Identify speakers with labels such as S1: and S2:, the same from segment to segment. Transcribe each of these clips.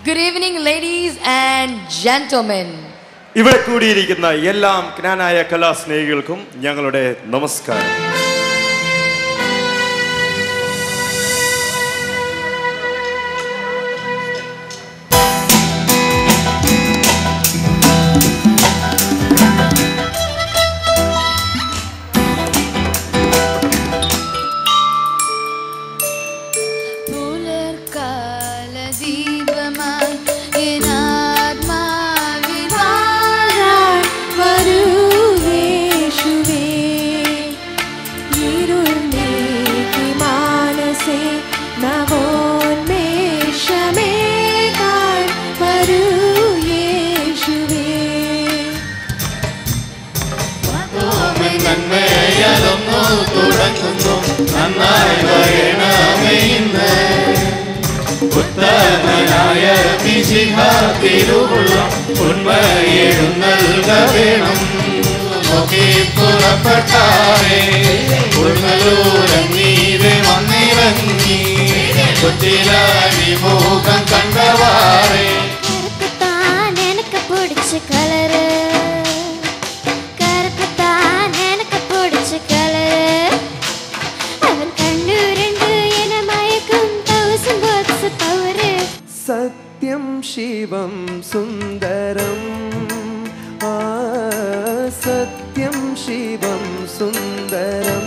S1: Good evening, ladies and gentlemen.
S2: ഇവിടെ കൂടിയിരിക്കുന്ന എല്ലാ ജ്ഞാനായ കലാസ്നേഹികൾക്കും ഞങ്ങളുടെ നമസ്കാരം.
S3: ഉത്തമനായ മിശിഹാ ഉന്മയേഴും നൽകവേണം നോക്കി പുറപ്പെട്ടാറേ ഉൾമലൂരങ്ങീരെ വന്നിറങ്ങി കൊച്ചിലാഴി മുഖം കണ്ടവാറേ
S4: എനിക്ക് പിടിച്ച കളറ് കറുപ്പത്താൻ എനിക്ക് പിടിച്ച കളറ് അവൻ കണ്ണു രണ്ട് എന മയക്കും പവറ്
S5: സത്യം ശിവം സുന്ദരം സത്യം ശിവം സുന്ദരം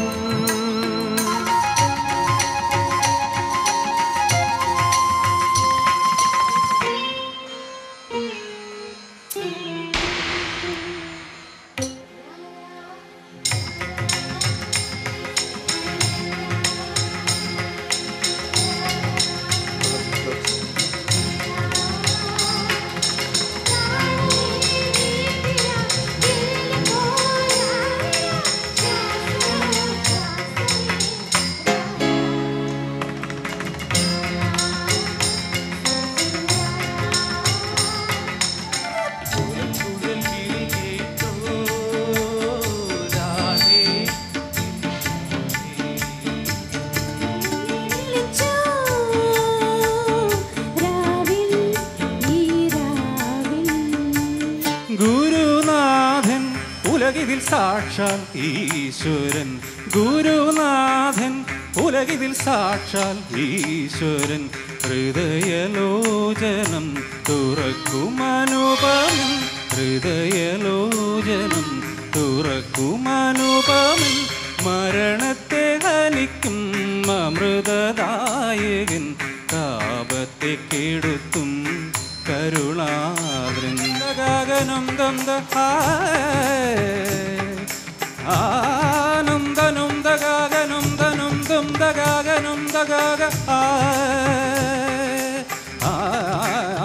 S6: ഗുരുനാഥൻ ഉലകിതിൽ സാക്ഷാൽ ഈശ്വരൻ ഗുരുനാഥൻ ഉലകിതിൽ സാക്ഷാൽ ഈശ്വരൻ ഹൃദയലോചനം തുറക്കുമനുപമൻ ഹൃദയലോചനം തുറക്കുമനുപമൻ മരണത്തെ ഹനിക്കും അമൃതദായകൻ താപത്തെ കെടുത്തും കരുണാദ്രൻ ഗഗനം ദന്ത ആനന്ദനം ദഗനം ദനം ദം ദഗനം ദഗ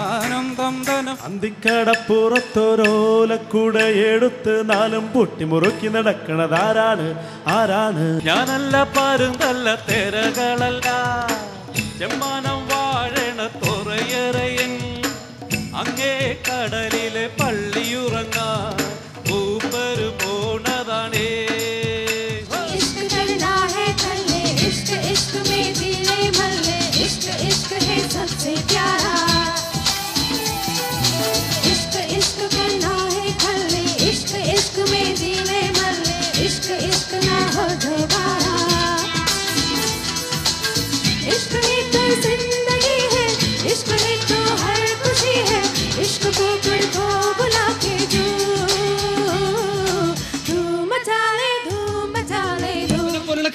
S6: ആനന്ദം ദനം
S5: അന്തിക്കടപ്പുറത്തൊരോലക്കൂടെ എടുത്ത് നാലും പൊട്ടി മുറുക്കി നടക്കണതാരാണ് ആരാണ്
S6: ഞാനല്ല പരുന്തല്ല തെരകളല്ല ചെമ്മാനം വാഴണ തുറയറയൻ അങ്ങേ കടലിലെ പള്ളിയുറങ്ങാൻ ഊപ്പര് പോണതാണേ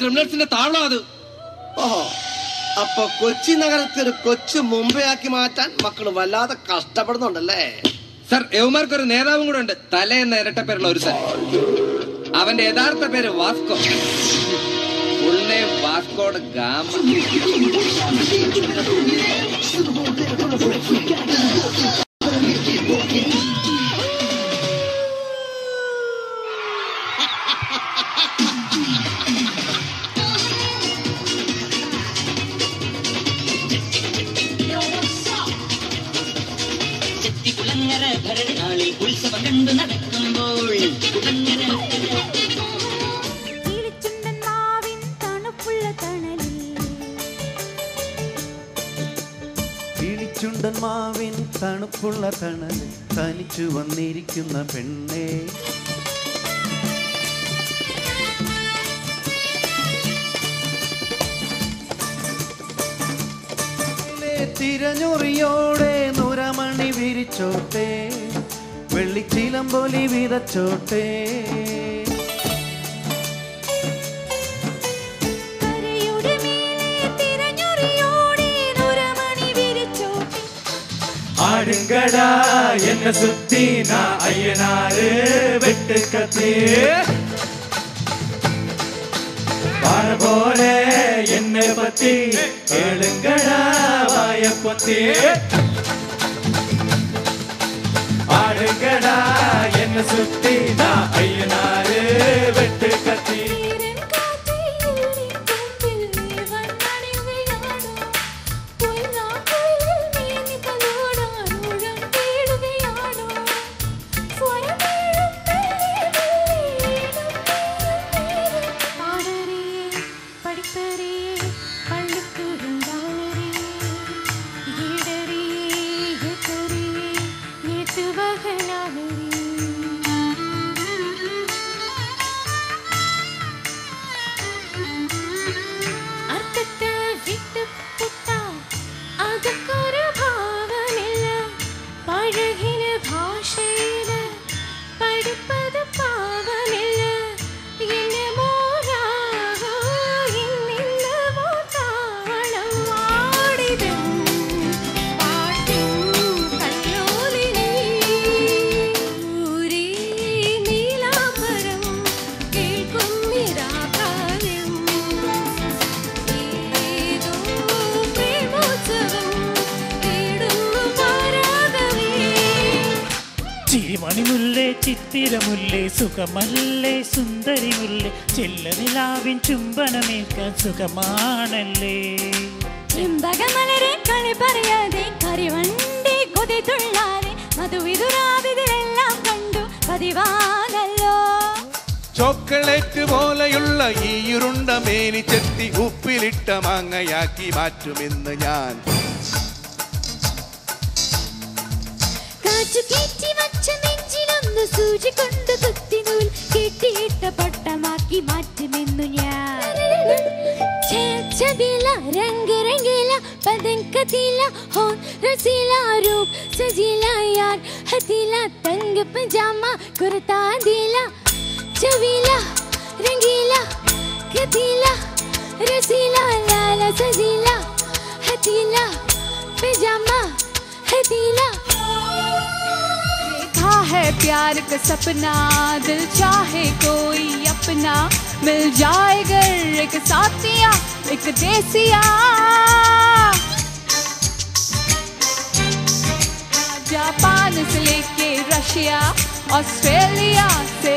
S7: ക്രിമിനൽസിന്റെ താവളം അത്.
S8: ഓഹോ, അപ്പൊ കൊച്ചി നഗരത്തെ ഒരു കൊച്ചു മുംബൈയാക്കി മാറ്റാൻ മക്കള് വല്ലാതെ കഷ്ടപ്പെടുന്നുണ്ടല്ലേ?
S7: സർ, യവമാർക്കൊരു നേതാവും കൂടെ ഉണ്ട്, തല എന്ന ഇരട്ടപ്പേരുള്ള ഒരു സർ. അവന്റെ യഥാർത്ഥ പേര് വാസ്കോ. Full name വാസ്കോഡ് gamma.
S9: ഉത്സവം കണ്ടു നടക്കുമ്പോൾ
S5: ചുണ്ടൻ മാവിൻ തണുപ്പുള്ള തണൽ തനിച്ചു വന്നിരിക്കുന്ന പെണ്ണേ തിരഞ്ഞുറിയോടെ നുരമണി വിരിച്ചോട്ടെ വെള്ളിച്ചിലമ്പൊലി വിതച്ചോട്ടെ
S3: ஆடுங்கடா என்ன சுத்தி நான் ஐயனாரு வெட்டு கத்தி வாழ போல என்னை பத்தி கேளுங்கடா வாய பொத்தி ஆடுங்கடா என்ன சுத்தி நான் ஐயனாரு வெட்டு கத்தி
S10: ചിരിമണിമുല്ലേ ചിത്തിരമുല്ലേ സുഖമല്ലേ സുന്ദരിമുല്ലേ ചെല്ലനിലാവിൻ ചുംബനമേൽക്കാൻ സുഖമാണല്ലേ
S4: ചെമ്പകമലരെ കളി പറയാതെ കരിവണ്ടി കൊതി തുള്ളാതെ മധുവിതുരാവിതിലെല്ലാം കണ്ടു പതിവാണല്ലോ
S3: ചോക്ലേറ്റ് പോലെയുള്ള ഈ ഉരുണ്ട മേനി ചെത്തി ഉപ്പിലിട്ട മാങ്ങയാക്കി മാറ്റുമെന്ന് ഞാൻ
S4: കയറ്റി വച്ച നെഞ്ചിലൊന്ന് സൂചി കൊണ്ട് കുത്തി നൂൽ കെട്ടിയിട്ട പട്ടമാക്കി മാറ്റുമെന്നു ഞാൻ रंग रंगीला बदन कतीला हो रसीला रूप सजीला यार हतीला तंग पजामा कुर्ता दीला चवीला रंगीला कतीला रसीला लाला सजीला हतीला पजामा हतीला देखा है प्यार का सपना दिल चाहे कोई अपना मिल जाएगा एक साथिया एक देसिया जापान से लेके रशिया ऑस्ट्रेलिया से